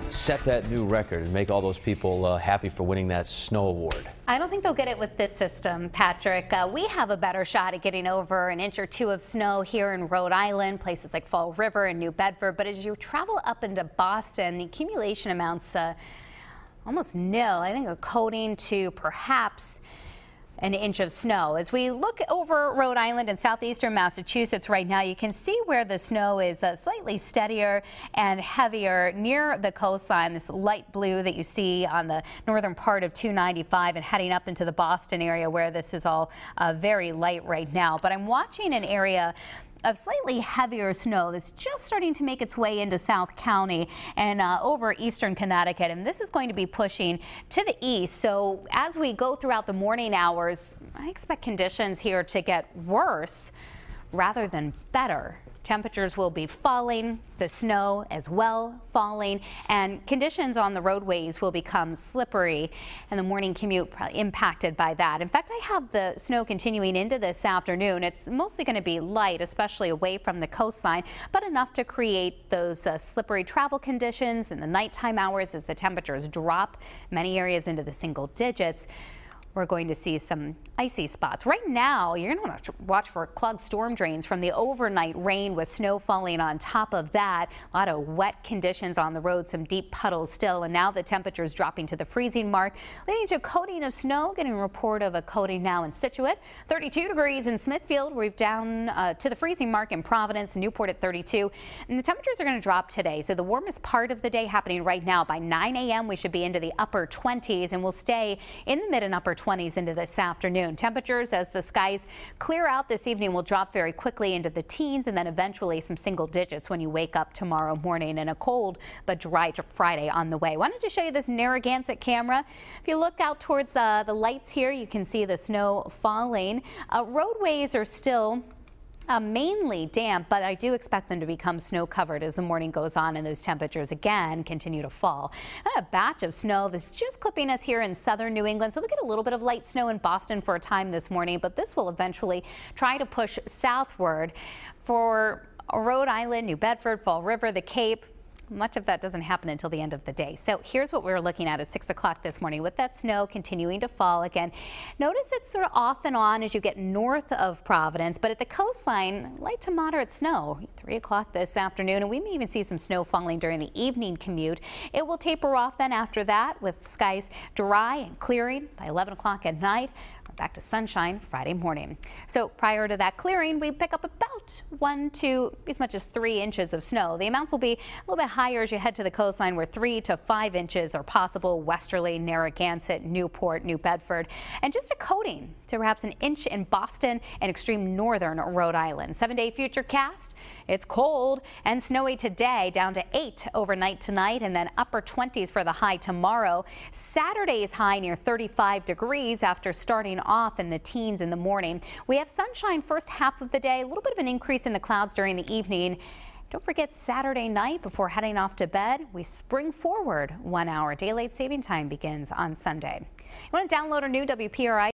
set that new record and make all those people happy for winning that snow award? I don't think they'll get it with this system, Patrick. We have a better shot at getting over an inch or two of snow here in Rhode Island, places like Fall River and New Bedford. But as you travel up into Boston, the accumulation amounts almost nil. I think a coating to perhaps an inch of snow. As we look over Rhode Island and southeastern Massachusetts right now, you can see where the snow is slightly steadier and heavier near the coastline. This light blue that you see on the northern part of 295 and heading up into the Boston area where this is all very light right now. But I'm watching an area of slightly heavier snow that's just starting to make its way into South County and over eastern Connecticut, and this is going to be pushing to the east. So as we go throughout the morning hours, I expect conditions here to get worse rather than better. Temperatures will be falling, the snow as well falling, and conditions on the roadways will become slippery, and the morning commute impacted by that. In fact, I have the snow continuing into this afternoon. It's mostly going to be light, especially away from the coastline, but enough to create those slippery travel conditions in the nighttime hours as the temperatures drop many areas into the single digits. We're going to see some icy spots. Right now, you're going to want to watch for clogged storm drains from the overnight rain with snow falling on top of that. A lot of wet conditions on the road, some deep puddles still, and now the temperatures dropping to the freezing mark, leading to a coating of snow. Getting a report of a coating now in Situate. 32 degrees in Smithfield. We're down to the freezing mark in Providence, Newport at 32. And the temperatures are going to drop today. So the warmest part of the day happening right now. By 9 a.m. we should be into the upper 20s, and we'll stay in the mid and upper 20s into this afternoon. Temperatures as the skies clear out this evening will drop very quickly into the teens and then eventually some single digits when you wake up tomorrow morning, and a cold but dry Friday on the way. Wanted to show you this Narragansett camera. If you look out towards the lights here, you can see the snow falling. Roadways are still mainly damp, but I do expect them to become snow covered as the morning goes on and those temperatures again continue to fall. And a batch of snow that's just clipping us here in southern New England. So look at a little bit of light snow in Boston for a time this morning, but this will eventually try to push southward for Rhode Island, New Bedford, Fall River, the Cape. Much of that doesn't happen until the end of the day. So here's what we're looking at 6 o'clock this morning with that snow continuing to fall again. Notice it's sort of off and on as you get north of Providence, but at the coastline, light to moderate snow. 3 o'clock this afternoon, and we may even see some snow falling during the evening commute. It will taper off then after that with skies dry and clearing by 11 o'clock at night. Back to sunshine Friday morning. So prior to that clearing, we pick up about 1 to as much as 3 inches of snow. The amounts will be a little bit higher as you head to the coastline, where 3 to 5 inches are possible. Westerly, Narragansett, Newport, New Bedford, and just a coating to perhaps an inch in Boston and extreme northern Rhode Island. 7-day Futurecast. It's cold and snowy today, down to 8 overnight tonight, and then upper 20s for the high tomorrow. Saturday's high near 35 degrees after starting off in the teens in the morning. We have sunshine first half of the day, a little bit of an increase in the clouds during the evening. Don't forget Saturday night before heading off to bed, we spring forward 1 hour. Daylight saving time begins on Sunday. You want to download our new WPRI